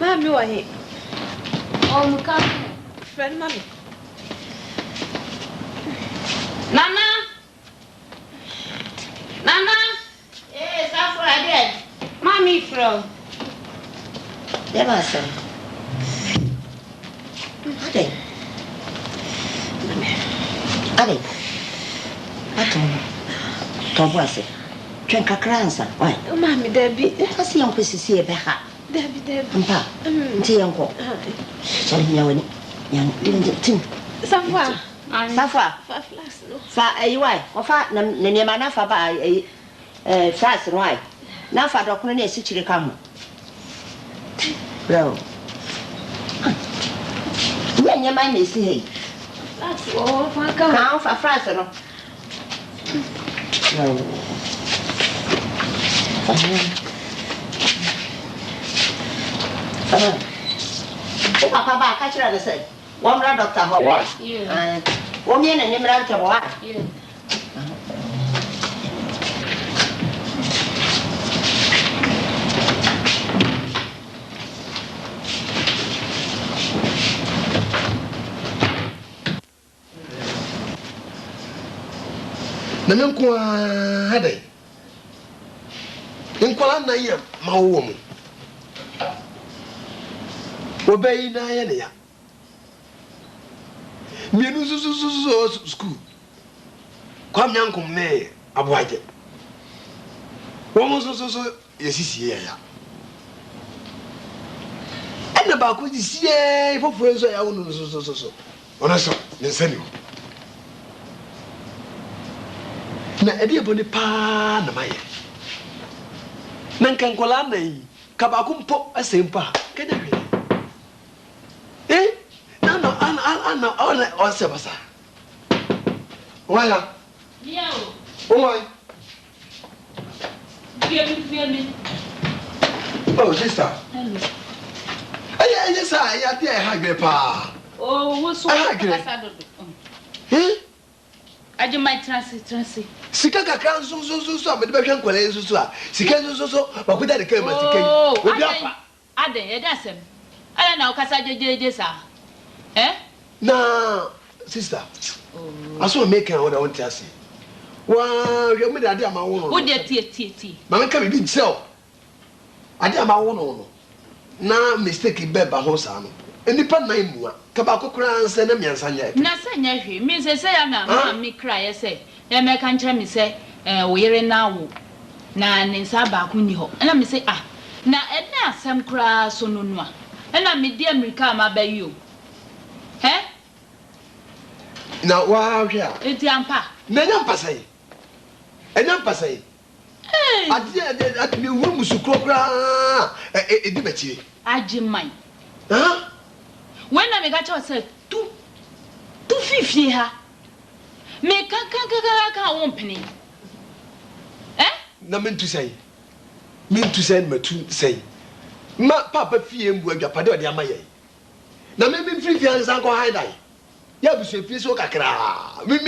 Mommy, why? Oh, look up. Friend, mommy. Mama. Yes, I'm Friday. Mommy from. There was some. Ade. Tobwase. Twenka kransa. Why? Mommy, Debbie. What's the uncle see a beha? Debbie. Mpa. Tea uncle. Sorry, Yawani. Young didn't think. Safa. Fa a wife. Or fat Nanyamana fa by a fast right. Now for Doctor Nessie come. Bro. When your mind is here. That's all. Now for fast. No. Papa, catch her, say. One brother, Doctor Howard. Yeah. 我面你们俩怎么玩？那能过还得，人过了那样毛我们，我背那样的呀。 Mienu so school. Kwam nyankom ne aboaje. Womo so yesisi ya. Ena ba ko disiye foforo so ya wonu so. Ona so ne nsani. Na edi eboni pa na maye. Nan kan kola na yi ka ba kumpo asempa. Kenya hwe. Anna, on Sebasa. Why? Yeah. Why? Feel me. Oh, sister. Hello. Yes, I had pa. Oh, what's I do my transit. Sikaka can so, but the back and so. Sika so, but without the camera. Oh, I did, that's him. I don't know, Casaja, sir. Eh? No, sister. I saw make an order on Tassie. Well, you're made my own. Would you tea? Mamma can be so. I did my own. Now, mistaken bed by Hosano. And the pan name, tobacco crowns and a man Sanya. Nasanya, Miss say, I'm me cry, I say. The American Chammy say, we're now. Nan in Sabacunio. And I say, ah, now, and now some cry so no. And I'm a dear Mikama by you. Eh? Now, wow, yeah. It's Yampa. Nanampa say. And Nampa say. I did room to crocra a debate. I Jim mine. Huh? When I got yourself 250 ha. Make a company. Eh? No mean to say. Mean to send me to say. Ma papa fee and work your pado de Amaye. Na me free fiance anko hide. Ya bu se fi so kakra. Me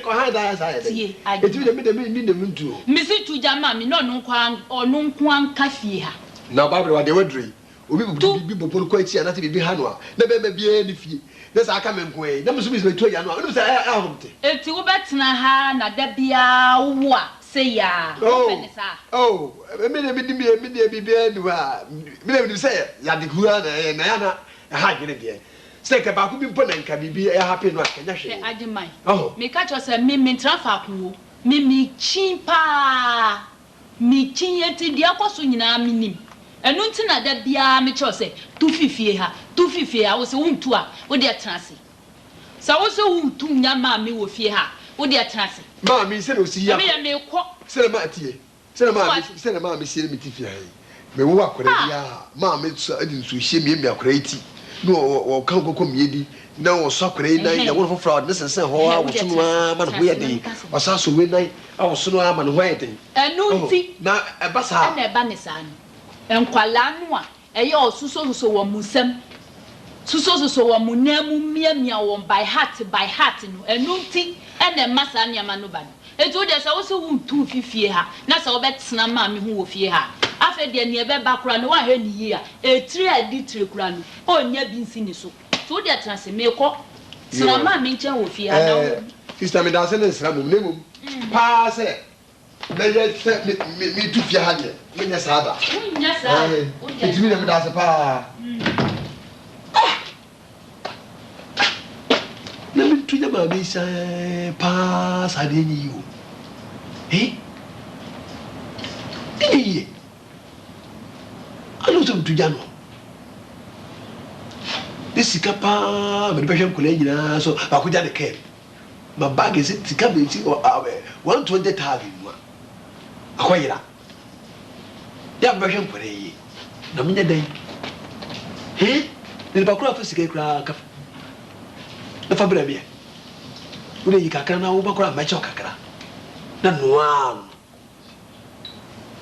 ko hide as I say. E tu me de me do. Me se tu jama me no kwan onu kwan ka fie ha. Na Bible wa de wadri. Obi bi bobo ko achi anate bi ha no a. Na be bia ni fie. Na sa aka me nko e. Na me so bi se tu ya no a. No say ahomte. Eti wo betena ha na da bia wo a say ya. Oh, me de bi bia ni wa. Me de say ya de hua na ya na ha gene de. Say ka ba ku bi mpo na nka bibi e happy no akanya hwe. Adimai. Oh. Me ka cho say me trafa ku. Me chimpa. Me chinyeti dia kwaso nyina minim. Enu nti na da bia me cho say 250 ha wo se wontu a wo de atrase. Sa wo se wontu nya ma me wo fie ha wo de atrase. Ma me se no si ya. Me ko. Se ma tie. Se ma me si me ti fie ha. Me wo akora bia ma me so adi nso hye me akora iti. No o kan kokko miedi na wo so akora yi na ya wo fraud ne sense ho a wo so no ama no ye den. O sa so we nan a wo so no ama no ho ye den. Enu nti na e ba sa. Na e ba ne sa no. Enkwala no a eye osuso wo musam. Suso wo munamu miamia wo by heart no. Enu nti e na masa nyama no ba no. Etu de sa wo so wuntu fifie ha. Na sa wo betena ma me hu wo fie ha. afa de ne be ba kura no wa hwe ni yi a etiri adi tire kura no onya bi nsi ni so so de atrase me ko sira ma me nche wo fi ana sister me da se ne sira mum ne mum pa se na ye se me tu fi ha de me nya sa da nya sa etimi na me da se pa na me tu nya ba me sa pa sa de ni yo Iye. Alo so mtuja no. Desika pa me behwe nkole nyina so akoja de care. Ma bag is sika be si 120,000 no. Akoyira. Ya behwe nkole yi. Na menya dan. Ni ba kura fa sika kura ka. Na fa bra bia. Ule yi kakra na wo ba kura ma cha kakra. Na noa.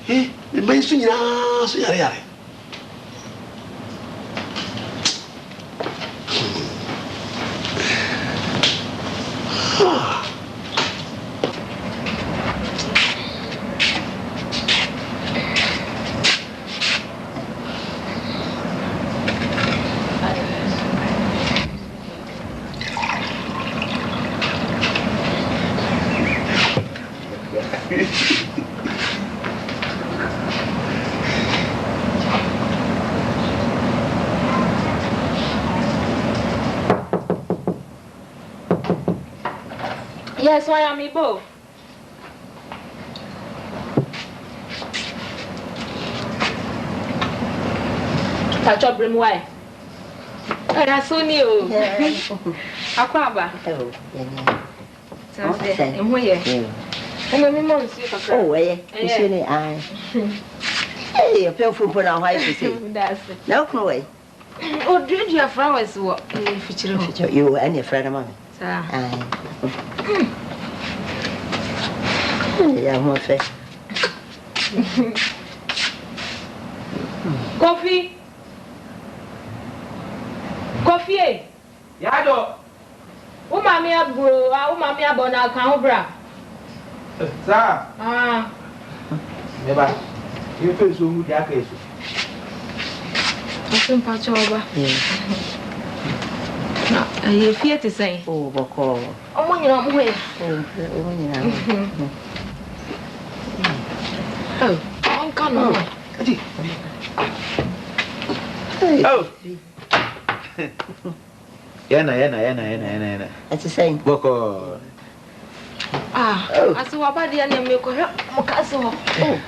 Mais isso não, isso já é. Yes, why am I both? Catch up, brim why? I saw you. Aquaba. I'm here. Oh, eh, I. Hey, a painful put on white. No, no way. Oh, did your flowers what? Feature you and your friend of mine. Yeah, more fair. Coffee. Coffee. Yado. O mamia bro, o mamia bona kan bra. Sa. Ah. Neba. You feel so good ya kesu. Asim pa choba. Na, e fie te sai. Oh, boko. Omo nyina mo he. Oh, nyina. Oh, on kan no. Oh. Yana. That's the same. Boko. Ah, aso wa ba dia na me ko he mo ka se ho. Oh.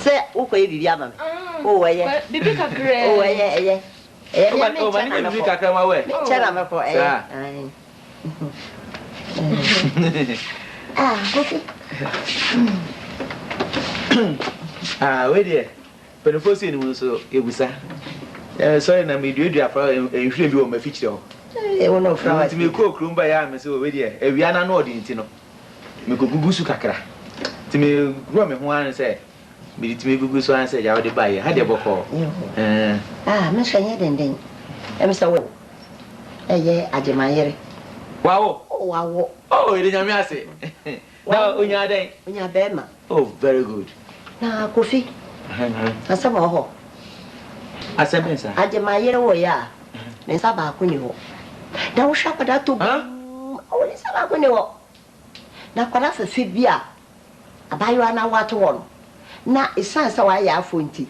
Say, o ko e bibia ma me. Oh, eh. Bibi kakre. Oh, eh. Oh, man, you be kakra ma we. Chana me ko eh. Ah, okay. Ah, wait there. But the first thing was so ebusa. Sorry na me do afra ehwe bi o ma fichire ho. Eh, wono fra. Nti me ko krumba ya me so we there. Ewia na no odi nti no. Me ko gugusu kakra. Nti me gro me ho an say me dit me gugusu an say ja wo de baye. Ha de boko. Ah, me shanye denden. Em sa wo. Eye ajemayere. Wow. Oh, wow. Oh, e de nyame ase. Na onya den. Onya bema. Oh, very good. Na Kofi. Asaba ho. Asebensa. Ajemayere wo ya. Me sa ba akuni ho. Na wo hwa kwada to. O ni sa ba akuni ho. Na kwada fefe bia. Abayo na wato wo. Na isansa wa ya afo nti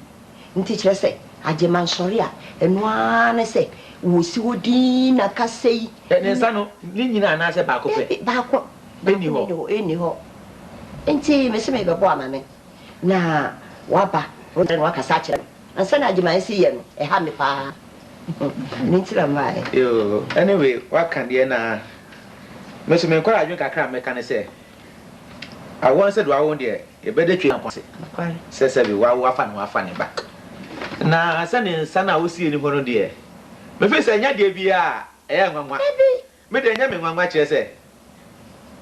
kire se agema nsori a enu ane se wo si wodi na kasei ne nsa no ni nyina na se ba ko pe ba ko eni ho enti me se me bebo amane na waba wo den wa kasa kire ansa na agema esi ye no e ha me pa ni tira mai yo anyway wa kan de na me so me kwara adwen kakra me kan se I want said wa won de e be de twe akwase se be wa fa ne ba na asane sana wo sie ni hono de me fe se nya de bia e ya nwanwa me de nya me nwanwa kire se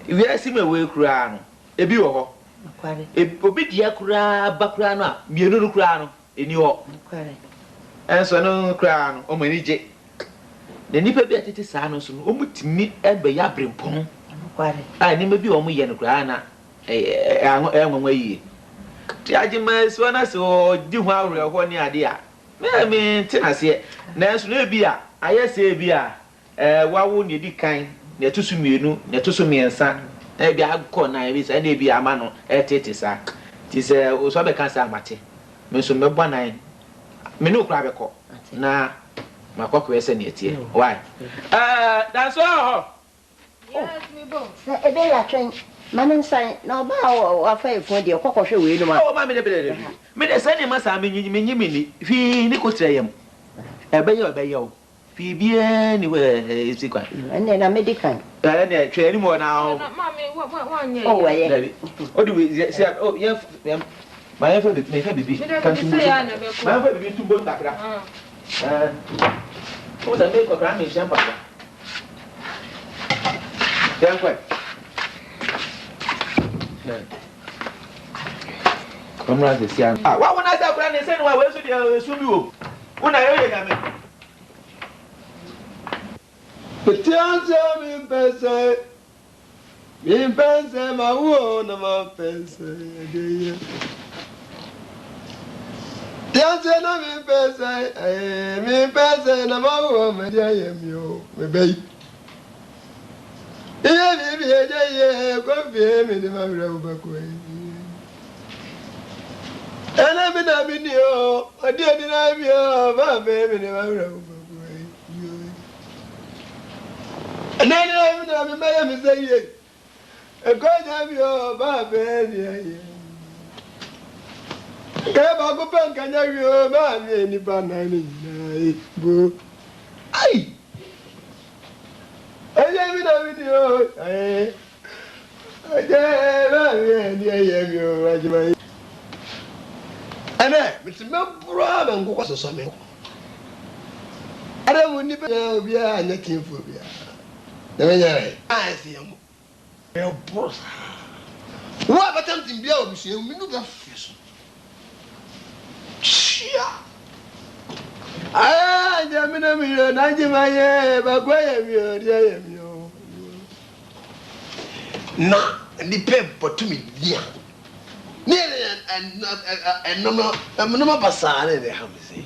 wi asi me we kura no e bi wo ho obi dia kura ba kura no a mienu no kura no eni ho enso no kura no o mani je de nipa bi atete saa no so no o mutimi e be ya brempon ni me bi o mu ye no kura na nwanwa yi Tiajima Swana so do how one idea. Me tenase. Nanso na bia ayese bia wawo ne di kan na tusu mienu na tusu miensa e bia akọ na e bisa na bia ama no etete sa ti se o so be kan sa amate me so me bọ nan me no kura be kọ na makọ ese na etie why that's all yes me bo e be ya twen manin sai na ba wa fa ifo de kokko hwe we no ma o ma me de say ne masa me nyimi fi ni ko treyem ebe yo fi bien ni we sikwa ene na medical ene twe ni mo na o mama wa nya oh we o di we see oh ye ma ye fa bibi kan tu ma fa bibi tumbo takra o da me ko kra me champa ya kwa Comrade de Sian. Ah, wa wona sa kra ne se no wa we so de so bi o. Una yo ye game. Petianza mi pensa ma uo na ma pensa de. Petianza na mi pensa na ma uo me de ye mi o me bei. Iye bi ye ko bi mi de ma ra u ba ko. Ana bi na bi ni o, odi na bi o, ba be mi de ma ra u ba ko. Nene mi na mi ma mi say ye. E ko nya bi o ba be ni ye. Ke ba ko pen kan ya wi o ba mi ni ba na ni na bo. Ai. Aye mi na mi ni o. Aye. Aye ba mi ni ye mi o ba ji ba. Ana mi ti me bro ba ngoko so me. Ara mu ni be obi a nya tin fo bia. Nemenyere. Si yamo. E boss. Wa batam timbia obisu emi no ga feso. Chia. Jamina mi na jimaye bagwaye mi o dia mi o. Na ni pe potumi dia. Ni no basare de hamisi.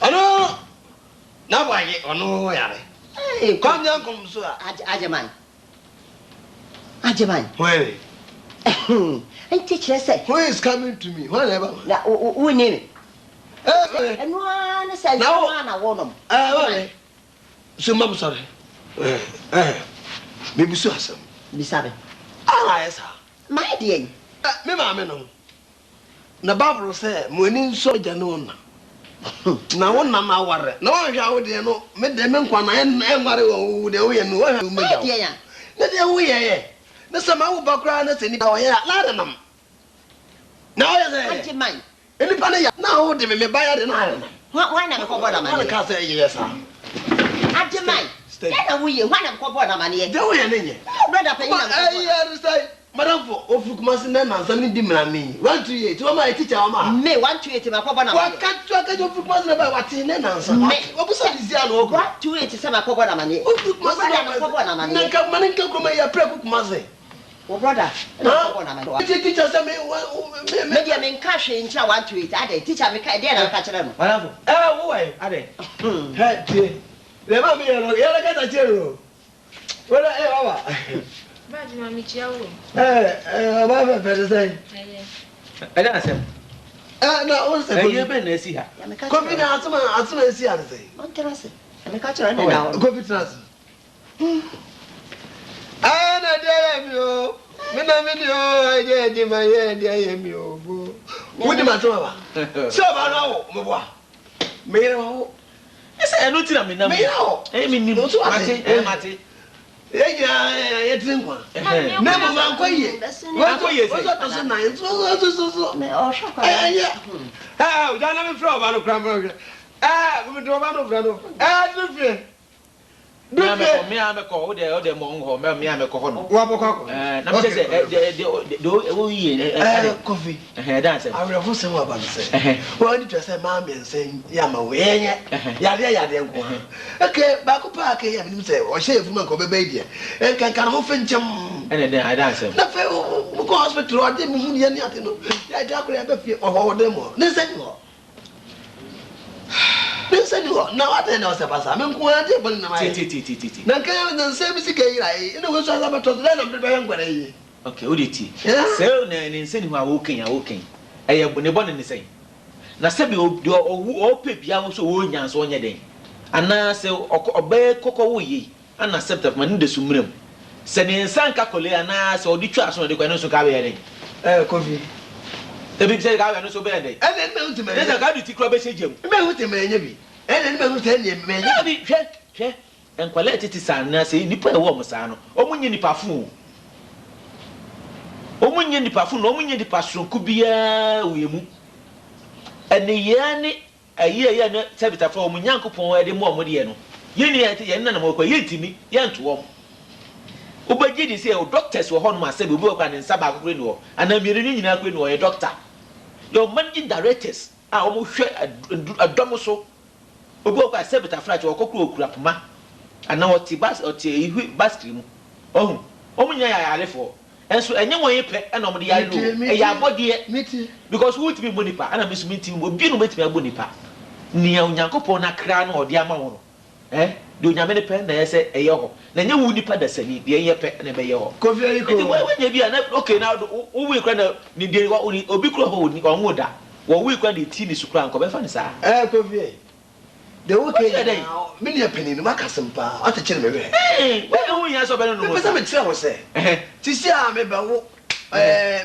Ano na waye ono yare. Come down, come so. Ajaman. Where? And teacher said, Who is coming to me? Whenever. Who name it? And one says, no, I want them. So, Mom, sorry. Maybe so. Beside Ah, yes, sir. my dear. Me, mamma, na Barbara said, Morning soldier, no. Na wona na ware na wa hwa wo de no me de me nkwa na en ware wo de wo ye no wa hwa me ja Dear, na de wo ye na sama wo bakra na se ni ba wo ye la de nam na wo ye se Ajaman. eni pa na ya na wo de me ba ya de na Why not go border na man? ka say yes sir Ajaman. Then we why not go border man here? de wo ye ne nye Brother pay you say madam for ofukuma se na na nsam ni di mra mi 128 wo ma teacher wo ma me 128 ma border man. wa ka ofukuma se na ba wate ne na nsam wo busa di sia no ko 128 se ma border man here. ofukuma se na go border man na here. ka manin ka kuma ya pre ofukuma se Oh brother, no border man. teacher say Me dia me nka hwe ncha 128 ade teacher me ka dia na ka kire no. Madam. wo wai Ade. he tie le ma mi no ya la ka ta chero wala baba ba ji mami chiawo baba fe say Ade asem. na o se ko Ye be na si ha. Ya me ka. ko bi na atuma esi ade say On terrasse. Me ka kire na. ko bi trans na de mi o mi na mi ni o je di ma ye de mi o bo wo di ma to baba so ba na wo mo bo me re wo Ese enu ti na me na. me ya wo Mi ni o so mate. Mate. ye tin kwa na mo man ko ye Man ko ye o se. so to so na so Me o shaka. o ja na me fro ba no kra mo me do ba no fro no do fi Me ameko o de mo ngo me ameko ho no. wa boko Na me say de o yi coffee dance. awre ho se wa ba se wa ni twese ma me nsen ya ma we yenye ya de nko okay ba ko pa ke ya mi se o she fu man ko be be die kan ho fe nchem Ene de dance. na fe ko ko hospital o de mu ye ni ate no ya ja ko ya be fie o de mo ne se ni ho na wa de na o se pasa me nko ade bon na mai ti na kan na se bi sika yi rai ina wo so asa ba to le na me be ngware yi okay o de ti se na ni se ni ho a wo kan eye ne bon ne se na se bi o pe bia wo so wo nya so onye den ana se obe kokko wo yi ana accept man de sumrem se ne nsan ka kole ana se odi twa so de kwa no so ka be den kofi ebi se ka we no so be den ene me huti me ne ka du ti kro be se jem me huti me nya bi ene me huti ene me nya bi hwe enkwale titi san na se nipa e wo mo sa no omunye nipa fu omunye nipa fu no omunye nipa sonku bia wemu ene ye ne aye ne sebita fa omunyankopon e de mo de ye no ye ni ye na mo kwa ye ntimi ye nto wo ubagye di se o doctors wo hono ma se bi obi kwa ne nsa ba akure ni wo ana miru ni nyina akure ni wo ye doctor your managing directors a o mo hwe adom so obi kwa sebita fra che okokuru okura poma ana o ti bas o ti ihu basket mu ohun o munya ya alefo enso enye won yepe na o mo de ya lo e ya abode because who to be bonipa ana me so me tim obi no metimi abonipa ni onyankopon na kra na o de ama wo de onyame ne pe na yese eye ho na nye wu nipa da sani de eye pe na be ye ho kofi ayi ko we nya bia na okay na wo wi kra na ni de obi kro ho ni onwo da wo wi kra de ti ni sukra nko be fa ni sa kofi ayi de wo ke me ne pani no makasempa ata kire me we hu nya so be no no pesa me kire wo se ti si a me be wo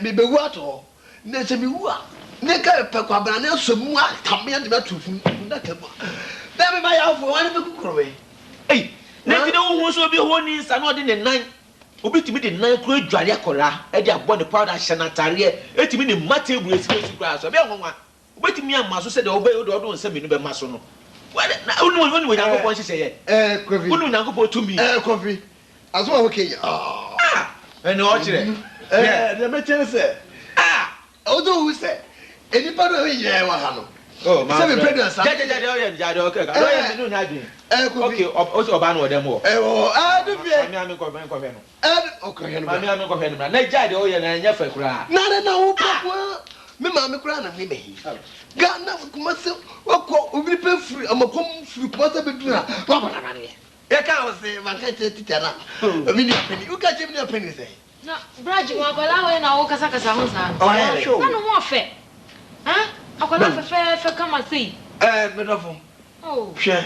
me be wu ato na se me wu a ne ka pe kwa bana na so mu atambe de matufu na ka ba me ba ya fo wani be kukuro we na ti de wo so bi ho ni sa no de ne nan obi timi de nan kro adware akora e de abo ne powder hyanatare e timi ne mate ebu esi kura so be nwanwa obi timi amma so se de obi do nsa menu be maso no na unu wo nyankopon hye ye kofi unu nyankopon tumi kofi aso wa Kenya ene o kire de me chere se odo hu se enipa do ye wa ha no ma se me president sa jade o ye jade o keka o ye menu nya dwen kofi okay o se oba na odem wo do fie mi ko fe no okay no mi ko fe no na jade o ye na nya fa kura na wo papa me ma me kura na me mehi Ghana kuma se wako obi pe free amakom free kuma se bedura wa bana na ne e ka o se man ka titara obi ni apeni u ka che mi ni apeni se na braji mo akola we na wo kasa ho sa na no mo fe akola fe kama sei me dofo hwe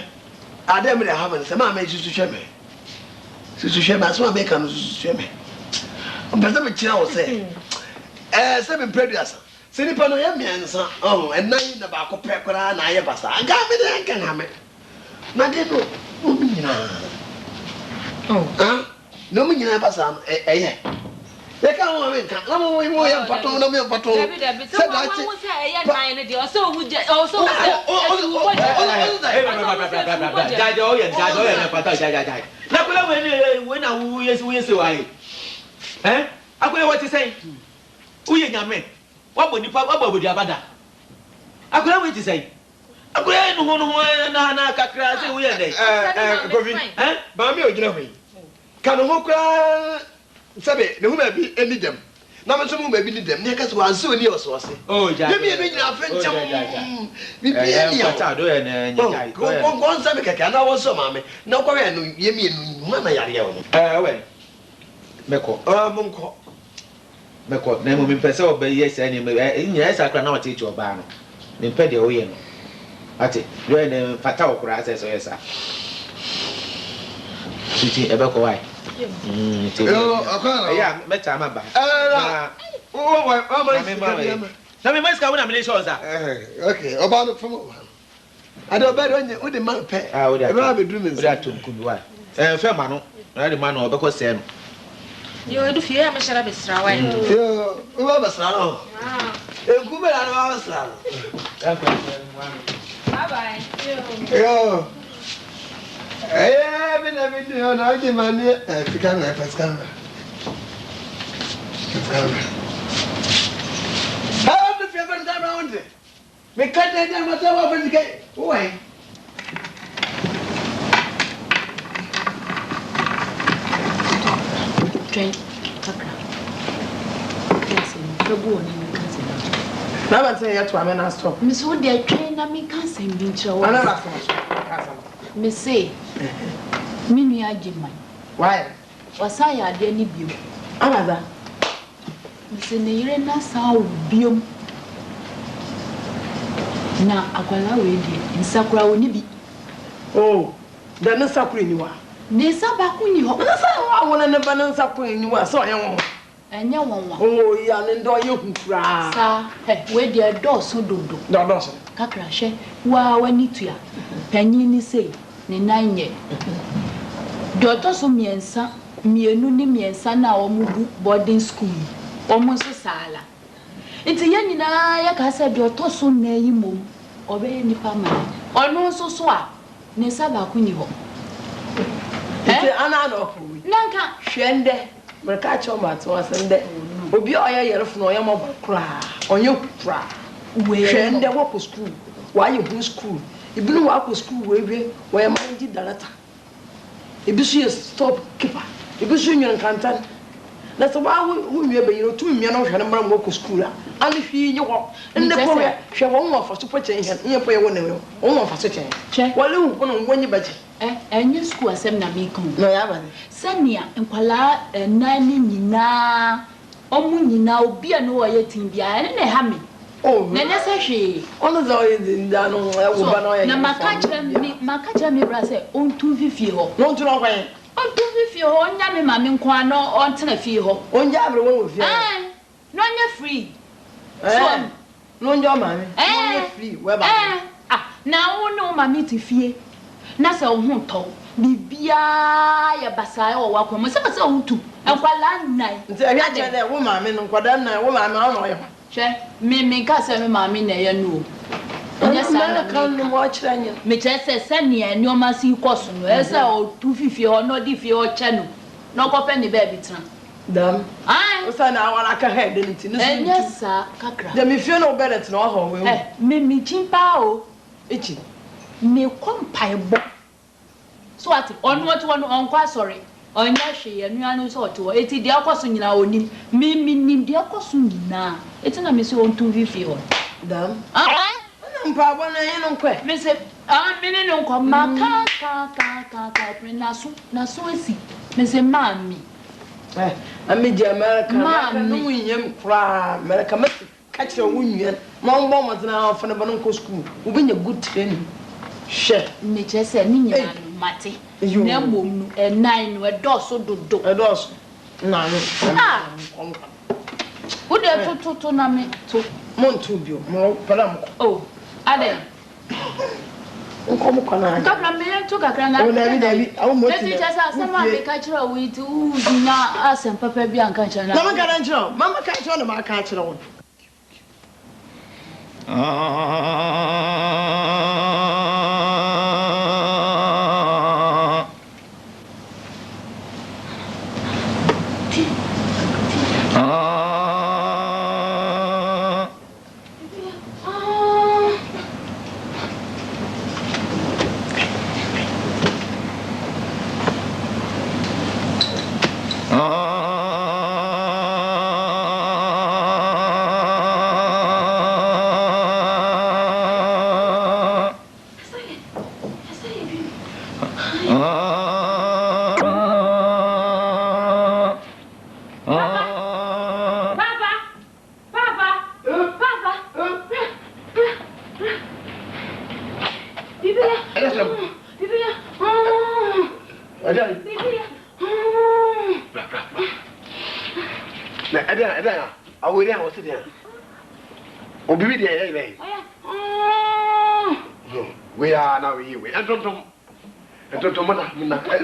ade me ha me se ma me susu hwe me aso me ka no susu hwe me o be se me kira wo se se me producer se ni pa no ya miensa enan na ba ko pekora na ye basa ga me de kan ha me na de no o mi nyina no mi nyina basa ye ka mo me kan na mo ye pato na me pato se da chi se ye nan ne de o so hu je o so jade o ye na pato jade na kula we na wu ye se wai akule what you say uye nyame wabo nipa wabo bodi abada akura we ti say akura no ho na kakra say we dey kofi ba mi ogina hoi ka no ho kra sabe ne hu ba bi eni dem na me so mu ba bi ni dem ne ka so anse oni oso ose ja me bi nyina afa ncham bi bi ni ya ta do ye na nya ko sabe kaka na wo so ma me na ko we no ye mi enu ma na yare ye wo we meko monko meko na mo mi pese oba yes ani nya esa kra na o te oba no mi pe de o ye no ate do ye na fata okura ase so yesa titi ebe ko wai akwa ya meta ma ba na me mas ka wona me so za okay oba no fo ade oba do nye udi man pe udi ebe ba bedru me udi atom kubi wa fe ma no na de ma no obekọ se no yo edu fie ya me shara besra wa yo oba besra no enku be na ba besra no bye bye yo me na video na oje mani fikana paskana how do you ever down around it me cut that down myself up in the gate why train kakra Babu on in cousin. Now I say to a stop. Miss Wood, they train a me cousin being show. Miss say, Mini, I give mine. Why? Was I at any view? Another. Miss Nirena saw Bium. Now, Aquala radio in Sakura Unibi. Oh, then no Sakura you are. There's a Bakuni Hop. I want to never know Sakura you are so young. And your one. Oh, yeah, and do you cry? Sir, where the door so do. No, no, sir. Kakrashe, wow, when it ya. Penny say, ni 9 years. Daughter so miensa, mienu ni miensa na omubu boarding school. Almost sala. It's a yanina yakasa daughter so neyi mum, obey ni family. Or no so swap, ne saba kuniho. Nanka, Shende, Mercacho Mats was in there. Obi oya yelf no yam cry, on your cry. Shende walk to school. Why you go school? You blew up to school where man did the letter. If you see a stop keeper, if you see your canton, that's why we have you 2 million and man walk to school. And if you walk, and the poor shall one for super change and your pay 1 million, one for such a check. Well, you won't your budget. And your school as na me come. No, I haven't. Sania and Pala and Nani Nina. Omunina obi anu oyetin bia ene na ha me. Oh, na na se hwe. Ono zo yedin da no wo ba no ye. Na makacha me bra se ontu fifie ho. No ntu no kwan. Ontu fifie ho onya me ma me nkwa no ontena fie ho. Onja abre wo fie. No nya free. So no nja ma me. No free we ba. Na wo no ma me ti fie. Na se wo hu to. Bibia ya basaya o wakwa mo se ba se wo tu. Enkwala nnan. Nti ahia je na wo ma me no nkwada nnan wo ma me ono ye. Che me ka se me ma me na ye no. Onya sa na kan no mo kire nyi. Me che se ne ani o ma si koso no. E se o tu fifie ho no di fie o che no. No ko pe ni ba bi tran. Dam. Ai. O sa na awara ka head nti no. Enya sa kakra. De me fie no bedet no ho we. Me chimpa o. Echi. Me kompai bo. So ati onu otu onu onkwa sorry. Onya hwe ye nuanu so oto eti de akoso nyina onim mi nim de akoso nyina eti na me se ontu vivi ho dam mpa bo na yin nkwe me se me ne no nkwa maka ka na so esi me se mami ami je America no munyem kra America me ka kire wo nwan mo mbo mo tena afo ne bo no school wo benya good training she me che se ni nyina no mate na mom no e 9 no e doso dodo e doso na no wo de to na me to montu bio mo pala mo oh ade nko mo kana ka me to kakra na o David awu mo ti ti chasa sama be ka kira wi ti u dinya asem papa bi anka kira na mama ka kira mama ka kira na ma ka kira won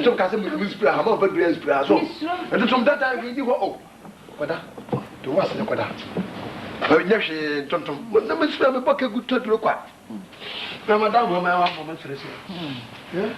Some custom spray, I'm not very spray. So, and from that time, we do oh, what to what's the quota? Yes, Tonton, but the Miss Rammy Bucket good to look at. Madame, my woman, yeah.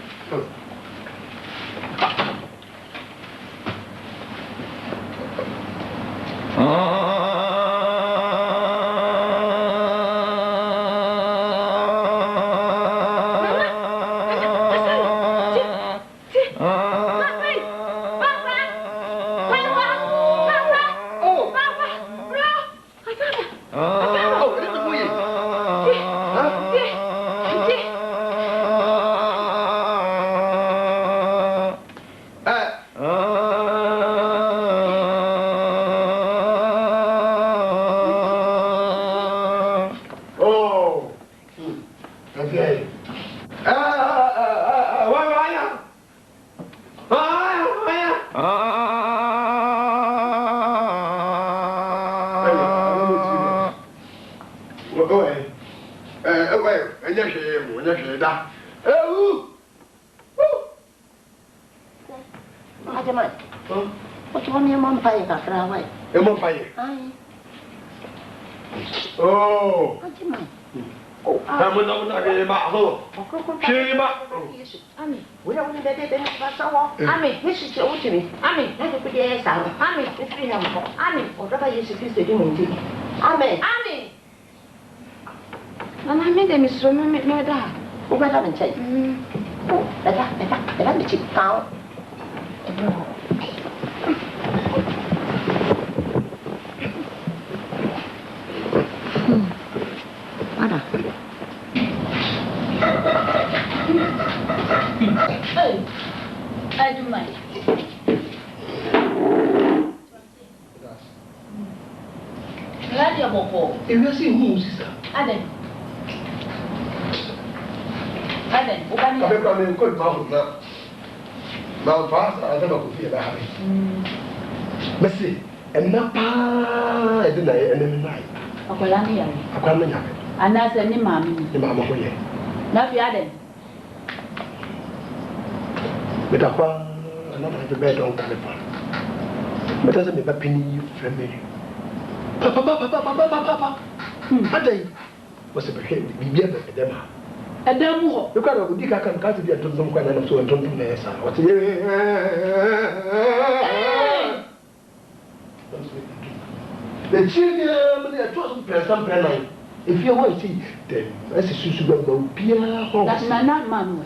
If you want to see them, that's a suitable piano. That's not man.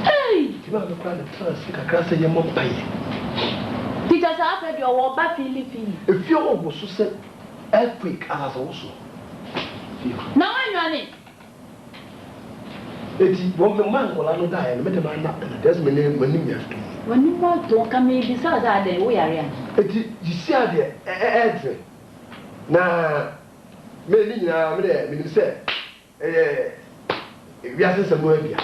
Hey! You know, the plan first, I can't say your mom pay. Because after your war back, Philippine. If you almost said earthquake as also. Now I'm running. It's one man will I not die and met a man up, and there's my name when you have to. When you want to come in, besides that, we are in. You see, there, na me ni nyina me de me say wiase sem no bia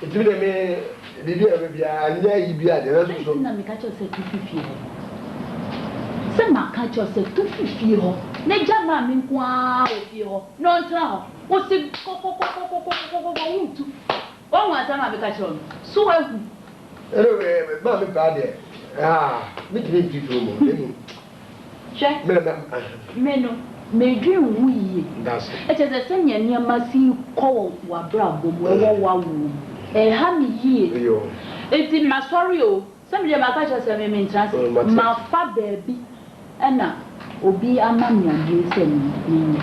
etimi de me bibia me bia anya yi bia de na so na me ka cho se tufifi ho se ma ka cho se tufifi ho na jama me kwa o fi ho no ntra ho o se ko utu o wa sama me ka cho so ehu anyway ma me pa de me tiri tufifi mo enu Meno, me dream we. That's it. It is a senior near Massy call wa bravo, hammy ye. It's in Masorio. Somebody about us a mean transfer. My father baby, Anna, Obi Amami and you send me.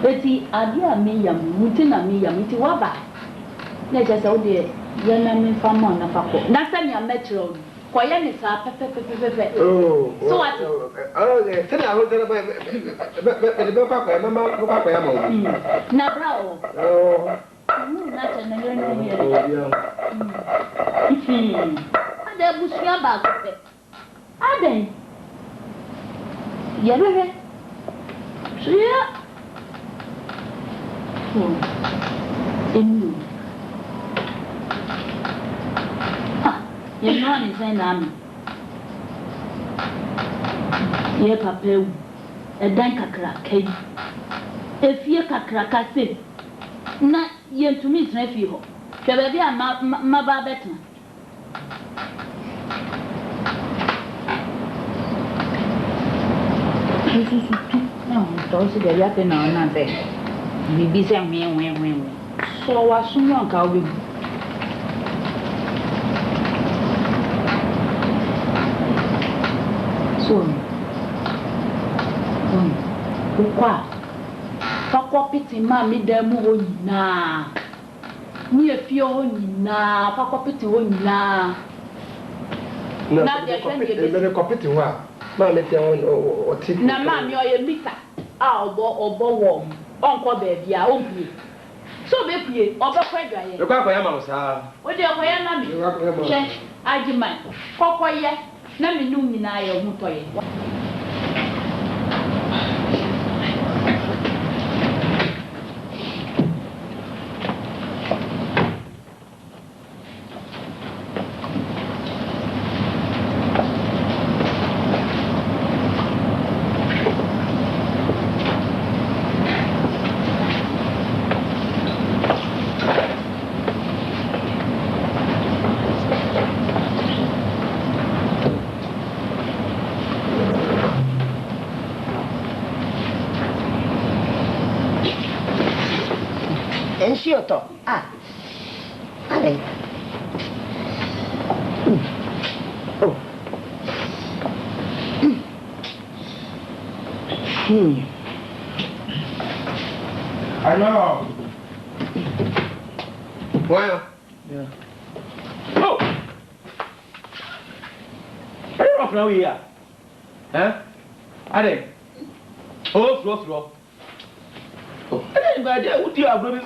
Betty, Adia me, Mutina me, Yamiti Waba. Let us all dear, young man from Monafako. Nothing your metro. Quiet is up, oh, so what? Oh, tell I was going to papa, mamma, papa, Nabra. Oh, not another here. And there was your bag. Are they? Yellow. In you. You know, I'm saying, ye papa, a dank crack, if you crack, I say, not yet to meet nephew. Shall I be a mother better? No, don't see the yapping on nothing. You be saying me when. So I soon won't go with. So, pourquoi? Pourquoi petit mamie d'amour na? Ni e fio na, pourquoi petit na? Na dia me compete wa. Ma me te o tip. Na mamie o ye mita. A obo wom. Onko baby a onpie. So be pie, obo kwadwa ye. E kwa kwa ya ma sa. O de ko ya na mi. Che, agiman. Kokko ye. Na me num nyina ya hu toye. to. Ah. Ale. Oh. Hello. Where? Yeah. Oh. Are you off now here? Huh? Are they? Oh, flow. Oh, I didn't buy that. What do you have, baby?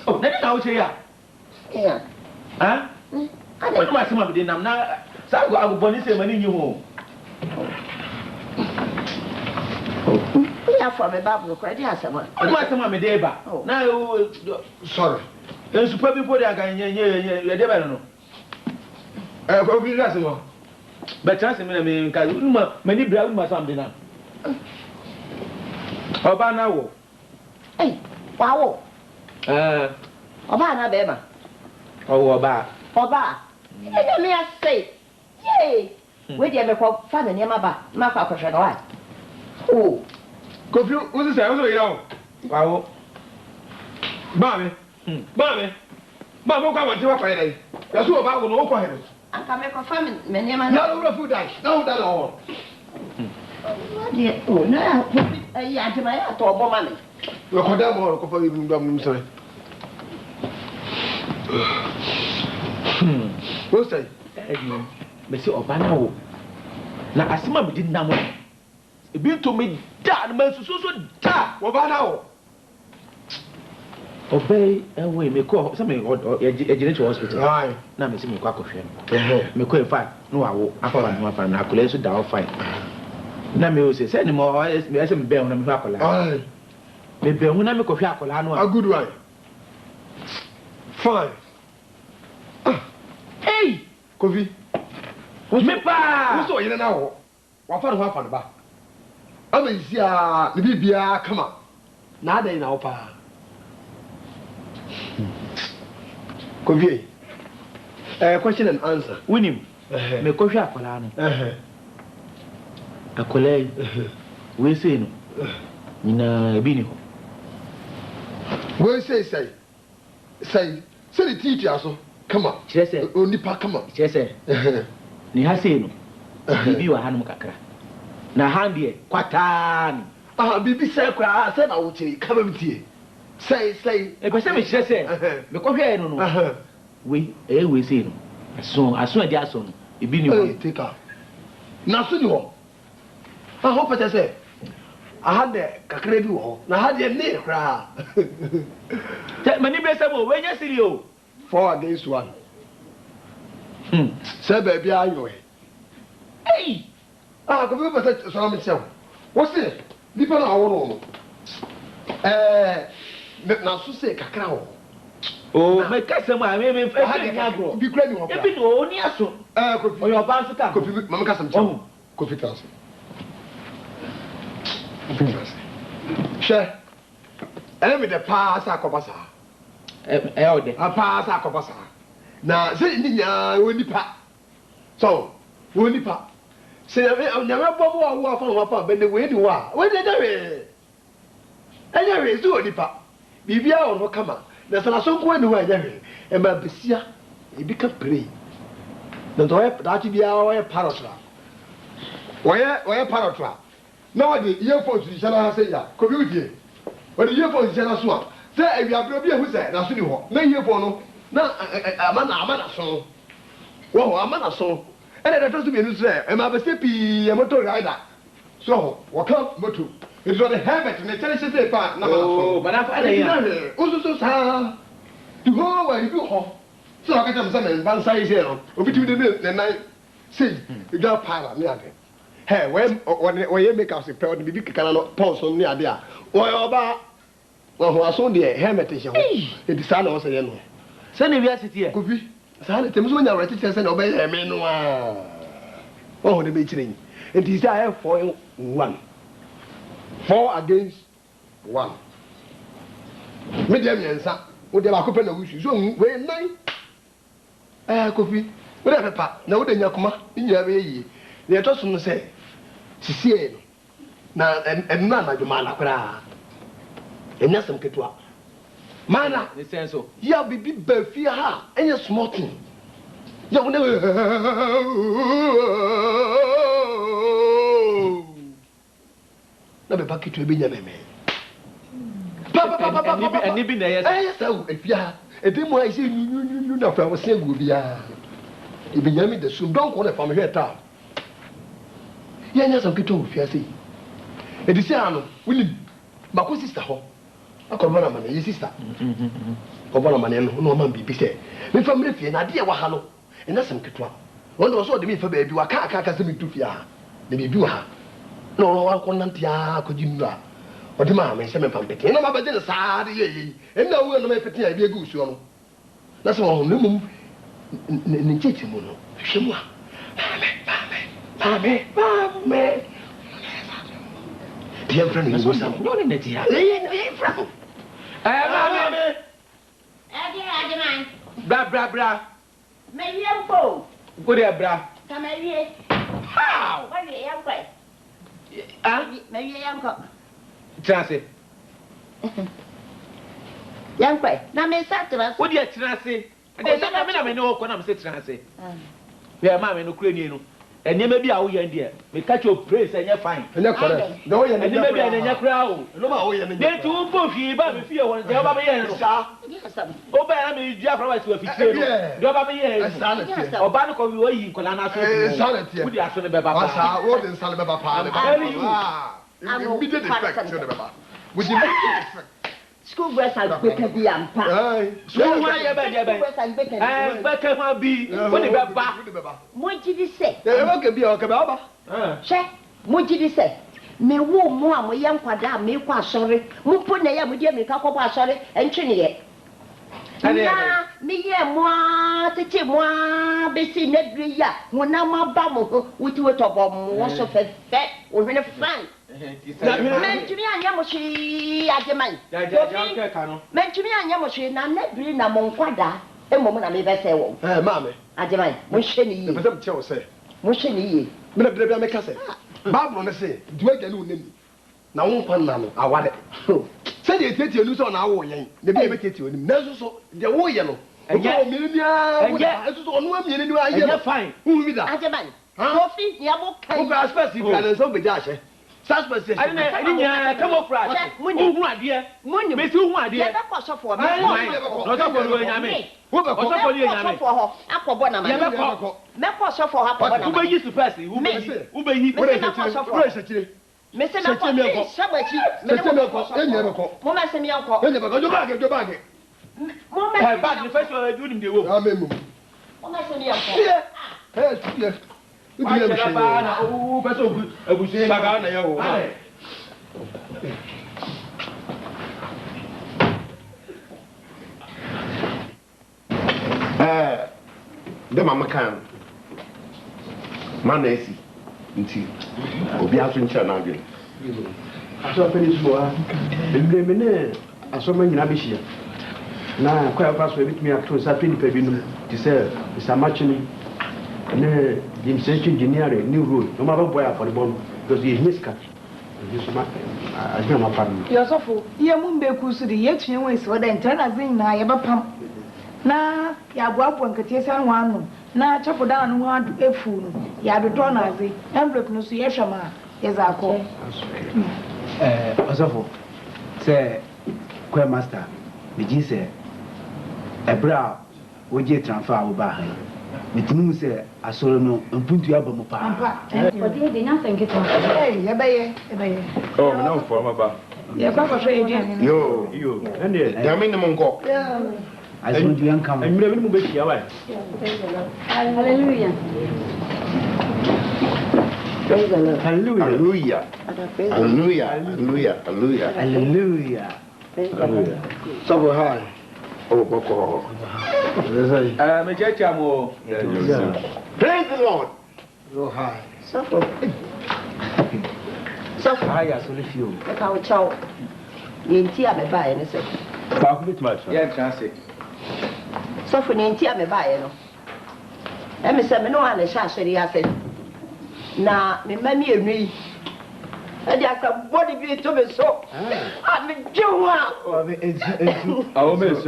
Oh, that's how say ya. Yeah. Huh? What am I saying? I'm not. So I will bonus say money in your home. We are from a Bible credit. Yes, what am I saying? I'm a deba. Now, Sorry. And super people that can you're never know. Probably that's one. But trust me, I mean, because many brown must something now. Oba now. Hey, wow. Oba na bema. Oh, Oba. Oba. Let me say. Yay. We dey me kwa fa na niam ba. Ma kwa kwhwe no wa. Oh. Kofi, what's this? What's going on? Wow. Mami. Mami, kwa wanti wa kwa yele. Yasu Oba wo no kwa yele. Anka me kwa fa me niam na. Na no food dash. Na hu da no. Oh, na. Ya jema ya to obo ma me. We ko da mo ko fa ibu ndam nim sere. What's that? Me say Oba na wo. Na asema me di nam. E bi to me da na man so da. Oba na wo. Obey we me ko say me ejire to hospital. Aye. Na me say me ko akofie no. Me ko fa no wawo afa na akole so da o fine. Na me o say ni mo me say me be ho na me fa akola. Aye. Me be ho na me ko hwe akola no. A good one. Fine. Hey, Kofi. Me pa. Wo so yene na wo. Wa fa no fa no ba. Ama isi a ne bibia kama. Na adai na wo pa. Kofi. Question and answer. Winim. Me ko hwe akola no. Akola we say no. Nyina ebi ni ho. We say the teacher aso. Come on. Chese. Onipa come on. Chese. Ni ha say no. Bibi wa hanum kakra. Na hand ye kwata ni. Bibi say kwa say na wo chiri kama mtie. Say. E pese me chese. Me ko hwe no no. We say no. Aso adi aso no. Ebi ni ho. Take her. Na so ni ho. Ho pese say. Had the kakra bi wo. Na had ye ne kra. Mani be say mo we nya siri o. 4 against 1. Say baby ayo e. Hey. Ko bi pese so na me chew. Wo say dipa na wo no. Na so say kakra wo. Oh, me kasa mo me nya gro. Bi kra ni ho. Ebi no oni aso. Kofi. Oyo ba nso ka. Kofi mama kasa me chew. Kofi trans. She. Me the pass akobasa. Ode. A pass akobasa. Na say ni nya woni pa. So, woni pa. Say nya bobo wo afa wo pa be ne we ni wa. We de we. Anya so woni pa. Bibia wo no kama. Na sana so ko ni wa anya we. E ma besia. E bi ka pray. Na to da ti bia wo parrot la. Wo parrot la. Na what the earphones you shall say ya. Kobi udie. What the earphones shall so a. Say we abro bi ehu say na so ni ho. Na earphone no na amana so. Wo amana so. E na to so bi enu say e ma be say pi e motor rider. So, wo come motor. It's on the helmet na tell say pa na amana so. Oh, but I find it. So sa. The whole way you ho. So I can say me ban sai say no. Obi ti de na say you got power me ade. Hey, when you make us a pair of the big canal pulse on the idea. Or about well, I saw the helmet. It is sad also, you know. Send me a city. Could be. Silent, when you're ready to send obey a man. Oh, the beaching. It is I have 4-1. 4 against 1. Medium answer. Would they open the wish? So, where 9? Coffee. Whatever, Papa. Now, then, Yakuma, in your way. They are just say, Sisi, na na na jumana kura. Enya sem ketwa. Mana, listen so. Ya bibi befi ha, enye smoking. Ya wona. Na be pakitu e benya meme. Papa. Ani bi na yes. Eh sa o efia. E bi mo ai se nyu na fa wo se gu bia. E benya mi de sum don ko na fa me hweta. Ya nya sam kitu ofia sei. E di se ano, wini mako sister ho. Akọrọbana ma na ye sister. Kọbana ma na no ma bibi se. Me fa mre fie na de wa ha no. E na sam ketua. Won so de me fa ba bi wa ka se me tu fie ha. Na bibi wa ha. No wa ko nante a ko jinu a. O de ma me se me fa pete. No ma ba je sa de ye. E na wo no me pete a bi egu usuo no. Na so ho no mum ni chechi mu no. Hwe mu a. Mame. Dear friend, you go some. No need ya. Friend. Mame. Adman. Bra. Me yampo. Go there, bra. Come here. How? Why you yampo? Me yampo. Trance. Yampo. Na me satra. Wo dia trance. Ade say na me no ko na me say trance. Ya mama no kure ni no. Enema bi a wo yan dia. Me catch your praise enye fine. Enye correct. No yan enema bi enye kura o. No ma wo yan enye. Dey tu bo fi ba me fie won je ba me yan no. O ba na me dia from wa fi tire no. Do ba me yan. O ba no ko wi oyi ko na na so. Wo di aso ne be ba pa. Asa wo de nsale be ba pa. Immediate effect so ne be ba. Wo di immediate effect. School breast and bacon be ampa. School wa ye ba dia ba. Bacon ma bi. Wo ni be ba. Mo jidi se. E ba ke bi o ke ba ba. Che, mo jidi se. Me wo mo a mo ye nkwada me kwa asore. Mo po na ye mo die me ka ko ba asore entwe ne ye. Na me ye mo a tete mo a be si na dure ya. Mo na ma ba mo ho wuti we to bo mo wo so fe wo hwene fan. Mentumi anya mo shi ajeman. Mentumi anya mo shi na na dure na mo nkwada. Emo mo na me be se wo. Mame. Ajeman, mo hwe ni yi. E pese mche wo se. Mo hwe ni yi. Me na bia bia me ka se. Bible no se, duwa gani unem. Na wo nkwa na no awade. Se de tietie nu so na awo yen. Na bia be tietie onim. Na so de wo ye no. Enye mi ni a. Enye so onu am ye ni a ye. Enye fine. Hu mi da. Ajeman. Kofi ya mo kan. Ko ga space fi na so be ja hye. Suspect say. Ani nya camouflage. Hu ade. Me si hu ade. Ya be ko so for me. No so for you nyame. Wo be ko so for you nyame. Akobo na ma. Ya be ko. Me ko so for akobo na ma. Ube yi super si. Ube yi. Wo re se chire. Me se na ko. Shabachi. Me se me ko. Enye be ko. Mo ma se mi anko. Enye be ko. Jo bag. Mo ma. Bag the first one do nim dey wo. Amen. Mo ma se mi anko. Yes. Ba na o be so abusu Saga na ye wo. De mama kan. Man esi. Nti. Obi aso ncha na adwen. Aso peni so a. Emre me ne aso ma nyina be hia. Na kwa fa so ebitumi ato sa peni pa binum. Ti se isamachi ne the research engineering new road no ma ba boy for the bomb because he miska this ma ajna ma pam Yosofo ye mu mbeku so de ye tue won so da ntana zin na ye ba pam na ya boabo nkete san ho anu na chapo da anu ho adu efu no ya do to na ze envelope no so ye hwama ye za ko Osofo say kwa master me ji say ebra woje transfer wo ba ha Metimu se asoro no mpuntu aba mo pa. Ampa. Odi de nya thank you. Ye be ye. Oh, me na mfo ma ba. Ye kwa kwa hwe ye. Yo. Ende. Ya me ne mo nko. Aso du yan kam. Emre bi mu be hia wa. Hallelujah. Praise the Lord. Hallelujah. Hallelujah. So high. Oh, boko. Me checha mo. Praise the Lord. So high. Suffer. Aya so le fio. E ka o chawo. Ye nti a be ba ye ne se. Ba ku bitima cha. Yeah, trance. Suffer ne nti a me ba ye no. E me se me no ana sha asori ase. Na me ma mi enu yi. And I can body be to me so. I'm in Juma. Our miss,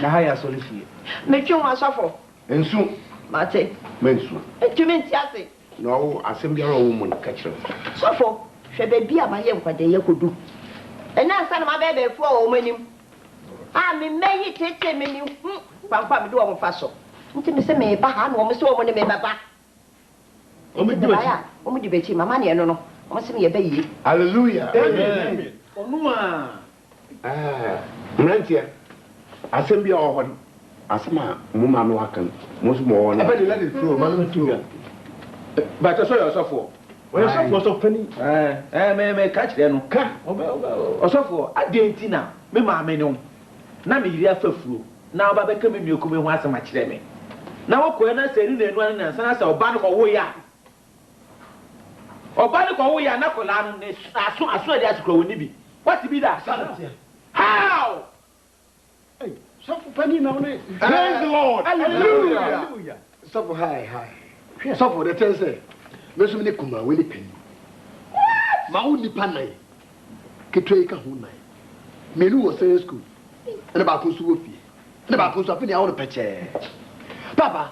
Nahaya Solifi. Make you one suffer. And soon, Mate. Mensu. You mean Tiasi? No, assembly woman catcher. Suffer. She be a my young what they could do. And now, son of my baby for women. I'm in May, take me. Papa, do our faso. Until Mr. May, Bahan, or Mr. Woman, may back. Only debate my money, I don't know. I must be a baby. Hallelujah. Amen. Nantia, assembly or Asma, Mumma Wakan, most more. I better let it through, man, too. But I saw yourself for. Well, some was of penny. May catch them. Or so for I didn't now. Me, mamma, no. Now, me, you for flu. Now, Baba coming, you come in once a much them. Now, when I say, you one and son, I saw Banner for Woya. Or Banner for Woya, Nacolan, as soon as that's growing. What to be that? How? Hey, so for penny now. Praise the Lord. Hallelujah. So for high. So for the Thursday. No so many kuma, when penny. My only panay. Ketweka Hunai. Menu was in school. And about Pusufi. And about Pusafini out of Peche. Papa,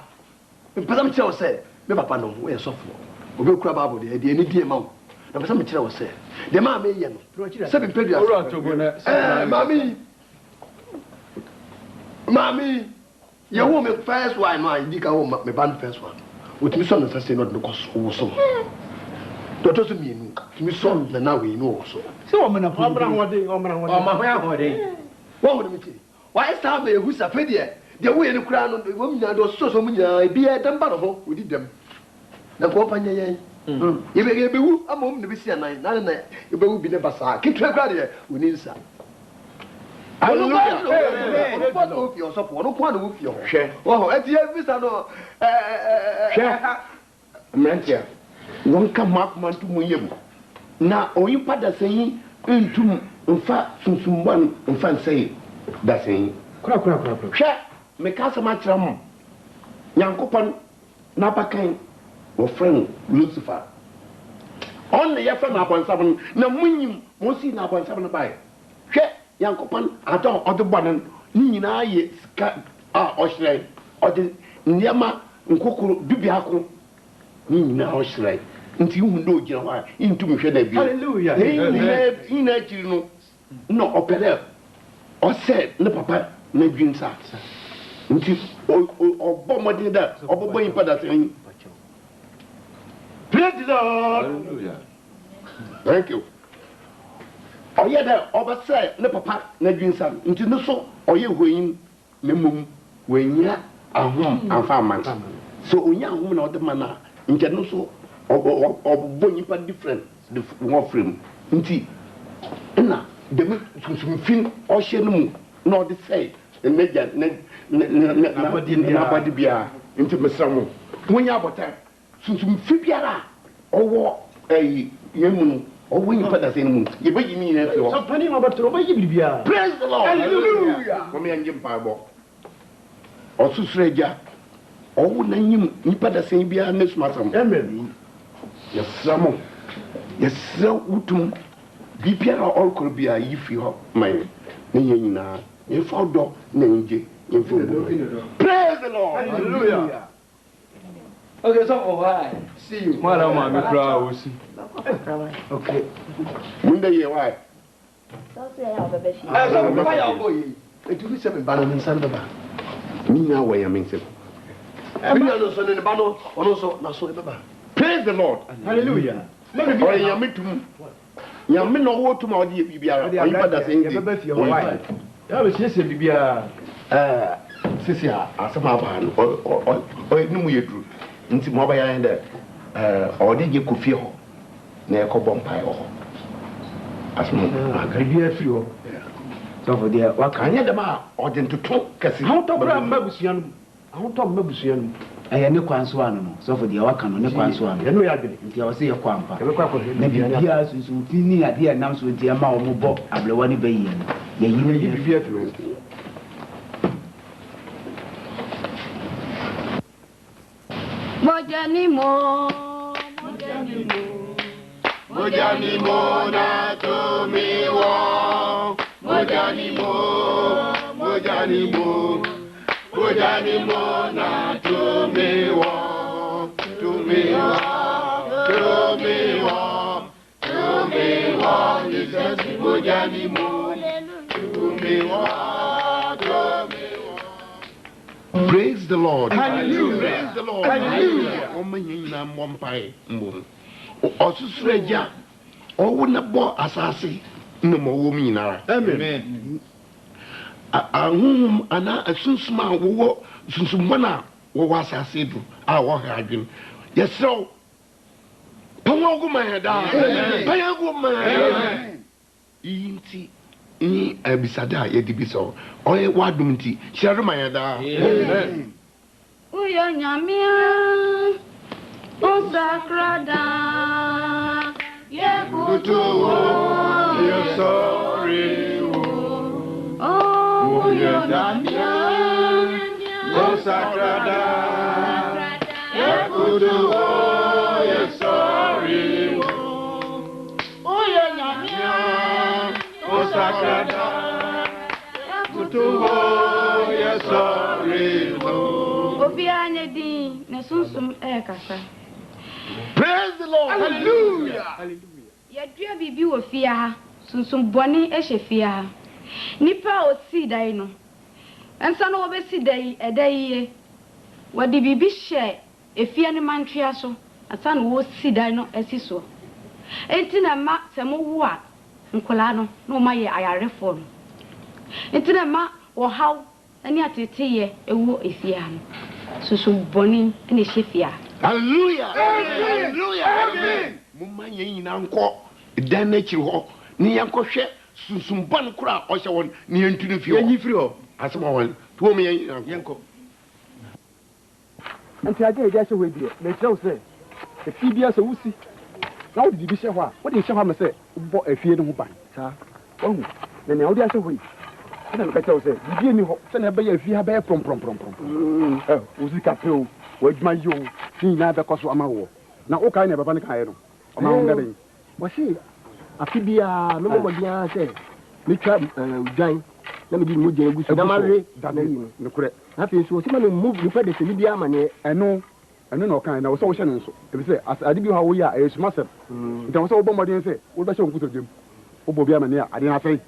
if Padam Chow said, never pano, we are soft. We will crab about the idea, any dear mount. Now, some child said, the mammy, 7 pages. Mammy, your woman first one, my dicker, my band first one. With me, son, I say not because also. That doesn't mean me, son, and now we know so. So, I'm a problem one day, or my day. What would it be? Why start me who's a figure? The way the crown of the woman and those so many be at them, but we did them. The company. If you be a moment to be seen, you will be never saw. Keep to a guardian, we need some. I don't know if you're so one of your share. Oh, at the end, Mantia, one come up man to William. Now, or you put the saying into fact, someone and fan say that saying, crap. Share, make us a match. Yankopan, Napakan. Or friend Lucifer. Only your friend upon 7, no minimum, won't see upon 7 by. Check, young copan, I don't or the button, Nina, ye, Australia, or the Nyama, and Coco, Dubiaco, Nina, Australia, until you know your into me. Hallelujah. In that you know, no opera, or said, no papa, no green sacks. Until or bomber did that, or boy, but saying. Praise the Lord. Hallelujah. Thank you. Oh, yeah, there, oversight, no papa, no green son, into no so, or you win, memum, when you are a home and farmers. So, when young woman or the manner, into no so, or bonny but different, the one frame, into Enna, the film or shenum, nor the say, the major, nobody be into Mr. When you are time. Some Fibiara or a young or when you put us in, you may mean so penny about to obey you. Praise the Lord. Hallelujah. Come here and give Bible. Or Susreja. Or when you put the same beer and this massam. Amen. Yes, some. Yes, so utum. Be Pierre all could be a if you my Nina. If our dog, Nangy. Praise the Lord. Hallelujah. Okay, so why? See you. Madam, I'm proud. Okay. When they hear why? It will be 7 bananas and the bar. Me now, where I mean, every other son in the banner, also not so the bar. Praise the Lord. Hallelujah. Maybe I am to Yamin or what tomorrow, you are the same. I was just a Bibia. Sisia, as a man, or no, you drew. Into mobile and or did you could feel near Cobom Pie or as can be a few. So for dear, what can you demand or then to talk? How to Mabusian? How to Mabusian? I had no Quanswan, so for the Wakan, no Quanswan. And we are until I was here, Quampa. Maybe years is Fini at the announcement, the amount of Bob Ablawani Bay. Yeah, you will be here. Mojani mo, Mojani Mona to me wa. Mojani Mona to me wa. To me wa. Jesus Mojani Mona to me wa. Praise the Lord. Hallelujah. Praise the Lord. Hallelujah. Omanyin mompai mbom. Osusreja owuna bo asase nmo wo minara. Amen. Ahum ana asunsuma wo sunsumana wo asase du a wo ha adwem. Yesro Pongo maheda. Payago maheda. Inti ni abisada yedibiso oye wadum nti hyere maheda. Amen. Uyo nyamia Usakrada Yekutu You're sorry. Oh Uyo nyamia Usakrada Yekutu You're sorry. Uyo nyamia Usakrada Yekutu You're sorry. Obiane din na sunsum kasa. Praise the Lord. Hallelujah. Hallelujah. Yadua bibi wo fia ha, sunsum boni ehye fia ha. Nipa o si dai no. Ensa no obesi dai edai wadi bibi hye efia ne mantwea so. Asa no wo si dai no esi so. Enti na ma se mo wo a nkola no no ma ye ayarefo no. Enti na ma wo haw ani ateteye ewu efia no. Sunsum boni ene hye fia. Hallelujah. Hallelujah. Amen. Mumma nyina nko dan na kiri ho ni yanko hwe sunsumban kura o hye won ni yantunu fi ho yanyi firi ho asema won to me yanko anti age eja hye ho die na kire wo se e fi bia se wusi na wo di hye ho a wo di hye ho ma se bo afie ne ho ban sa ohu na ne wo di hye ho yi na me ka kire wo se bibie ni ho se na be ya afie ha be prom wusi ka pe o wadwuma yo ni na be koso ama wo na o kai na baba ne kai no o ma honga den wo si afibia me mo dia se me twa udwan na me di mu je gusu na mare da ne kure na pe so si ma no move ni fa de se ni bia ma ne eno na o kai na wo so wo hye no so e bi se ade bi ha wo ya e suma se ntan wo so wo bo modin se wo ba hye on kuto dem wo bo bia ma ne ade na fe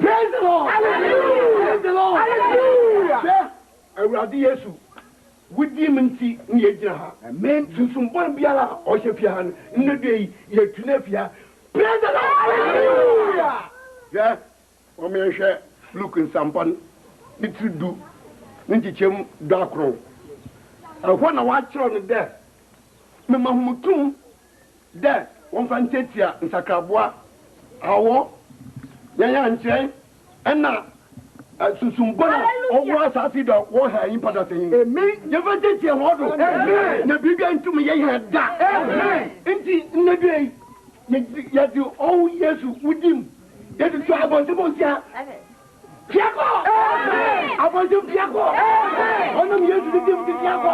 Praise the Lord. Hallelujah. Praise the Lord. Hallelujah. Awurade Yesu wudi minti ni ejina ha. Amen. Sunsumban biara o hye fia ha ne de ye tuna fia. Praise the Lord. Hallelujah. Yeah. O me hwe Luke nsampan ni tridu ni chichem do akro. Ahwa na wa kiro ne de. Me mahumutum de won fa ntetia nsakraboa awo yanya nkyerɛ ɛna susumbana ɔwɔ asase da wɔ ha yin pada sɛn yɛfa tetie hɔ do na biribia ntum yɛyɛ da nti nnadua yi yɛde ɔwo yesu wodim yɛde to abɔntebɔ sia fiakɔ abɔntem fiakɔ ɔnam yesu de dim de fiakɔ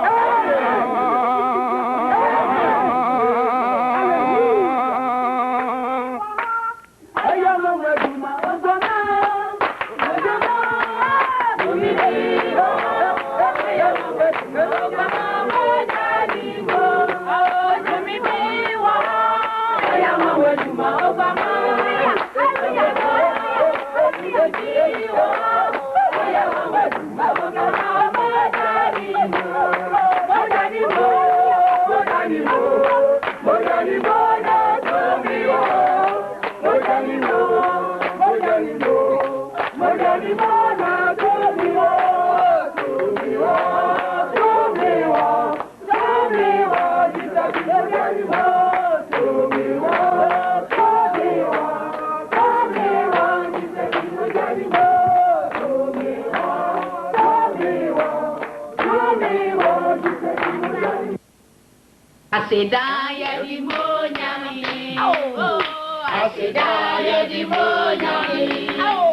Asedaya di monyami. Oh, asedaya di monyami. Oh,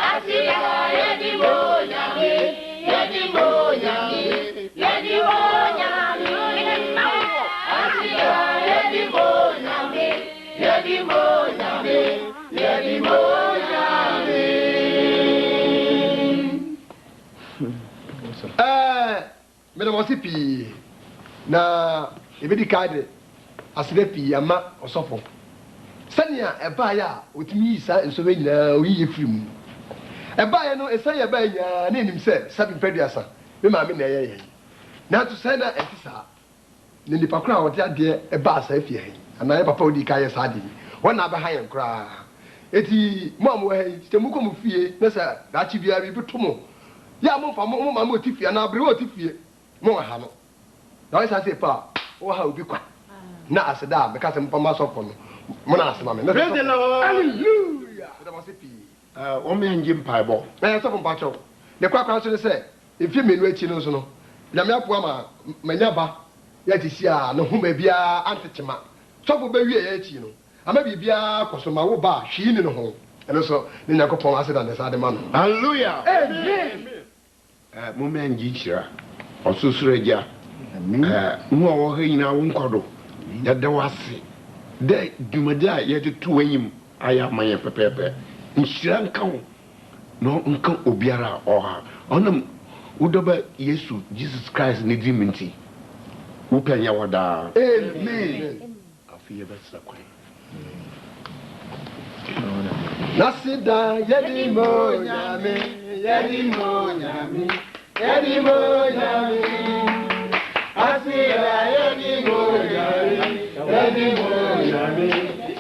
asedaya di monyami. Yedi monyami. Yedi monyami. Asedaya di monyami. Yedi monyami. Yedi monyami. Madam Osipi. Na ebedi kade asede pi ama osofo sania eba ya otimi isa ensobe nyina oyiye film eba ya no esa ya ba nya na enim se sabi peduasa me ma me na ye na to say na etisa ne nipa kura wote ade eba asa afie he ana ye papa odi kaye sa ade wona ba ha ye kura eti mo am he temu ko mu fie na sa da chi bia bi tomo ya mo fa mo ma mo tifie na abre wo tifie mo ha no na isa se pa o ha obi kwa na aseda me ka se mpama sofo no mo na asema me praise the lord hallelujah da mo se pi o me ngi mpai bo sofo mpa cho de kwa kwa so se efie menu achi no so no na me apoa ma manya ba ya ti si a no huma bia antechema sofo ba wie ya achi no ama bibia koso ma wo ba hwi ni no ho eno so ni nyakopon aseda ne sa de ma no hallelujah amen mo me ngi chira osusuro eja nwa wo ha nyina wo nkodo ya de wase de dumada ya de tu wanyim aya maye pepepe nshira nka wo no nka obiara oha onam udoba Yesu Jesus Christ ne dream nti wo panya wada amen afiye besa kwai nasida yedi mo nyame yedi mo nyame yedi mo nyame asida yedi mo nyame yedi mo nyame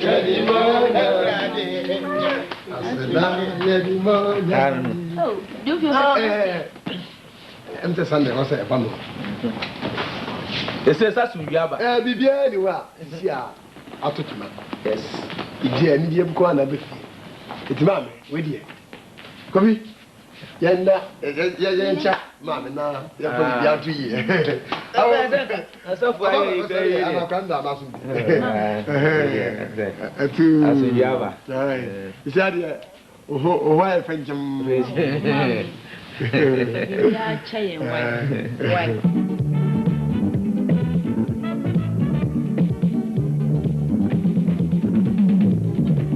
yedi mo nyame asida yedi mo nyame Oh, do you feel emte Sunday wasa e bano ese sa sunbiaba bibia ni wa si a atotuma yes ije ni die buko na befi etima me we die kobi yenda yencha mama na ya ko bibia tu yi aso ayi kai ana kanda na sun atu asunbiaba isa die oho wa e fenjem ya chaye wai